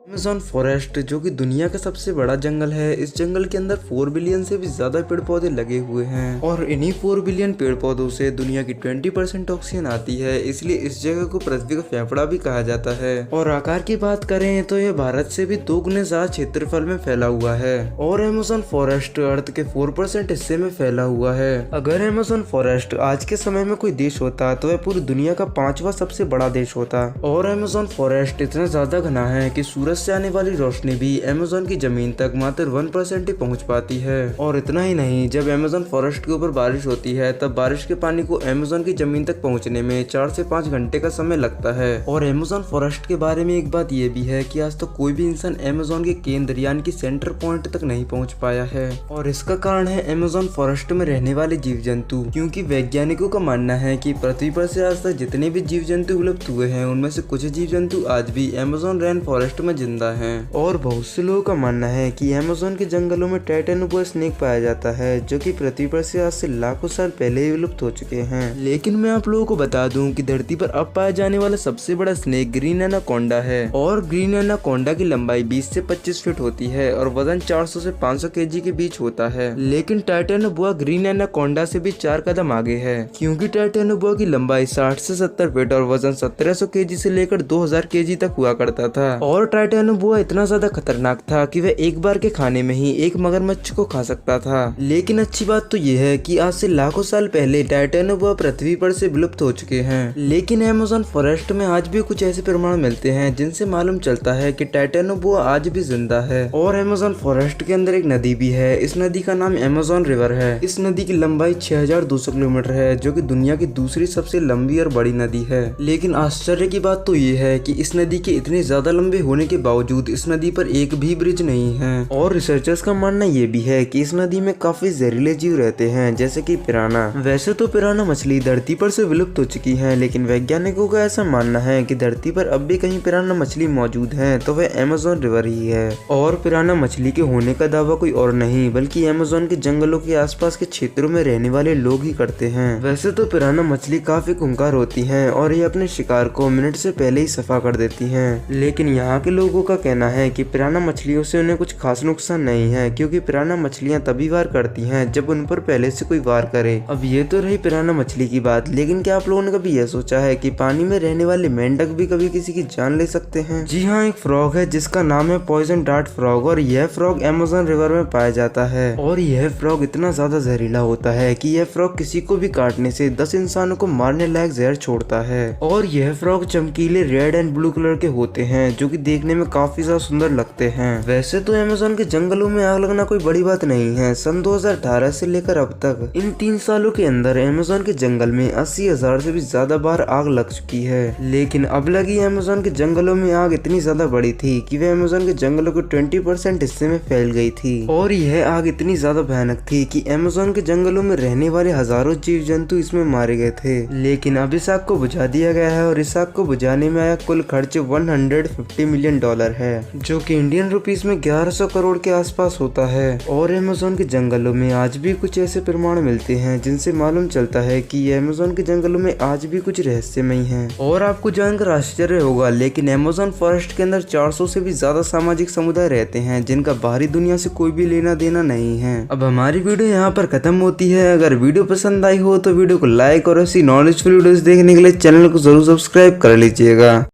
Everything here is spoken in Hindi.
अमेज़न फॉरेस्ट जो कि दुनिया का सबसे बड़ा जंगल है। इस जंगल के अंदर 4 बिलियन से भी ज्यादा पेड़ पौधे लगे हुए हैं और इन्हीं 4 बिलियन पेड़ पौधों से दुनिया की 20% ऑक्सीजन आती है। इसलिए इस जगह को पृथ्वी का फेफड़ा भी कहा जाता है। और आकार की बात करें तो यह भारत से भी 2 गुने ज्यादा क्षेत्रफल में फैला हुआ है और अमेज़न फॉरेस्ट अर्थ के 4% हिस्से में फैला हुआ है। अगर अमेज़न फॉरेस्ट आज के समय में कोई देश होता तो वह पूरी दुनिया का 5वां सबसे बड़ा देश होता। और अमेज़न फॉरेस्ट इतना ज्यादा घना है कि सूरज से आने वाली रोशनी भी अमेज़न की जमीन तक मात्र 1% ही पहुंच पाती है। और इतना ही नहीं, जब अमेज़न फॉरेस्ट के ऊपर बारिश होती है तब बारिश के पानी को अमेज़न की जमीन तक पहुंचने में 4 से 5 घंटे का समय लगता है। और अमेज़न फॉरेस्ट के बारे में एक बात यह भी है कि आज तक कोई भी इंसान अमेज़न के केंद्र यानी कि सेंटर पॉइंट तक नहीं पहुँच पाया है। और इसका कारण है अमेज़न फॉरेस्ट में रहने वाले जीव जंतु, क्योंकि वैज्ञानिकों का मानना है कि पृथ्वी पर से आज तक जितने भी जीव जंतु विलुप्त हुए हैं उनमें से कुछ जीव जंतु आज भी अमेज़न रेन फॉरेस्ट में जिंदा हैं। और बहुत से लोगों का मानना है कि अमेज़न के जंगलों में टाइटेनोबोआ स्नेक पाया जाता है जो कि पृथ्वी पर से आज से लाखों साल पहले ही विलुप्त हो चुके हैं। लेकिन मैं आप लोगों को बता दूं कि धरती पर अब पाया जाने वाला सबसे बड़ा स्नेक ग्रीन एनाकोंडा है। और ग्रीन एनाकोंडा की लंबाई 20 से 25 फीट होती है और वजन 400 से 500 केजी के बीच होता है। लेकिन टाइटेनोबोआ ग्रीन एनाकोंडा से भी 4 कदम आगे है, क्योंकि टाइटेनोबोआ की लंबाई 60 से 70 फीट और वजन 1700 केजी से लेकर 2000 केजी तक हुआ करता था। और टाइटेनोबोआ इतना ज्यादा खतरनाक था कि वह एक बार के खाने में ही एक मगरमच्छ को खा सकता था। लेकिन अच्छी बात तो यह है कि आज से लाखों साल पहले टाइटेनोबोआ पृथ्वी पर से विलुप्त हो चुके हैं। लेकिन अमेज़न फॉरेस्ट में आज भी कुछ ऐसे प्रमाण मिलते हैं जिनसे मालूम चलता है कि टाइटेनोबोआ आज भी जिंदा है। और अमेज़न फॉरेस्ट के अंदर एक नदी भी है। इस नदी का नाम अमेज़न रिवर है। इस नदी की लंबाई 6200 किलोमीटर है जो कि दुनिया की दूसरी सबसे लंबी और बड़ी नदी है। लेकिन आश्चर्य की बात तो ये है कि इस नदी के इतने ज्यादा लंबे होने के बावजूद इस नदी पर एक भी ब्रिज नहीं है। और रिसर्चर्स का मानना ये भी है कि इस नदी में काफी जहरीले जीव रहते हैं जैसे कि पिराना। वैसे तो पिराना मछली धरती पर से विलुप्त हो चुकी है, लेकिन वैज्ञानिकों का ऐसा मानना है कि धरती पर अब भी कहीं पिराना मछली मौजूद है तो वह अमेज़न रिवर ही है। और पिराना मछली के होने का दावा कोई और नहीं बल्कि अमेज़न के जंगलों के आसपास के क्षेत्रों में रहने वाले लोग ही करते हैं। वैसे तो पिराना मछली काफी खूंखार होती है और ये अपने शिकार को मिनट से पहले ही सफा कर देती है। लेकिन यहाँ के लोगों का कहना है कि पिराना मछलियों से उन्हें कुछ खास नुकसान नहीं है, क्योंकि पिराना मछलियां तभी वार करती हैं जब उन पर पहले से कोई वार करे। अब ये तो रही पिराना मछली की बात, लेकिन क्या आप लोगों ने कभी यह सोचा है कि पानी में रहने वाले मेंढक भी कभी किसी की जान ले सकते हैं? जी हाँ, एक फ्रॉग है जिसका नाम है पॉइजन डार्ट फ्रॉग और यह फ्रॉग अमेज़न रिवर में पाया जाता है। और यह फ्रॉग इतना ज्यादा जहरीला होता है कि यह फ्रॉग किसी को भी काटने से 10 इंसानों को मारने लायक जहर छोड़ता है। और यह फ्रॉग चमकीले रेड एंड ब्लू कलर के होते हैं जो कि देखने में काफी ज्यादा सुंदर लगते हैं। वैसे तो अमेज़न के जंगलों में आग लगना कोई बड़ी बात नहीं है। सन 2018 से लेकर अब तक इन 3 सालों के अंदर अमेज़न के जंगल में 80,000 से भी ज्यादा बार आग लग चुकी है। लेकिन अब लगी अमेज़न के जंगलों में आग इतनी ज्यादा बड़ी थी कि वह अमेज़न के जंगलों के 20% हिस्से में फैल गई थी। और यह आग इतनी ज्यादा भयानक थी कि अमेज़न के जंगलों में रहने वाले हजारों जीव जंतु इसमें मारे गए थे। लेकिन अब इस आग को बुझा दिया गया है और इस आग को बुझाने में आया कुल खर्च $150 मिलियन है, जो कि इंडियन रुपीस में 1100 करोड़ के आसपास होता है। और अमेज़न के जंगलों में आज भी कुछ ऐसे प्रमाण मिलते हैं जिनसे मालूम चलता है कि अमेज़न के जंगलों में आज भी कुछ रहस्यमय हैं। और आपको जानकर आश्चर्य होगा, लेकिन अमेज़न फॉरेस्ट के अंदर 400 से भी ज्यादा सामाजिक समुदाय रहते हैं जिनका बाहरी दुनिया से कोई भी लेना देना नहीं है। अब हमारी वीडियो यहाँ पर खत्म होती है। अगर वीडियो पसंद आई हो तो वीडियो को लाइक और ऐसी नॉलेजफुल वीडियोस देखने के लिए चैनल को जरूर सब्सक्राइब कर लीजिएगा।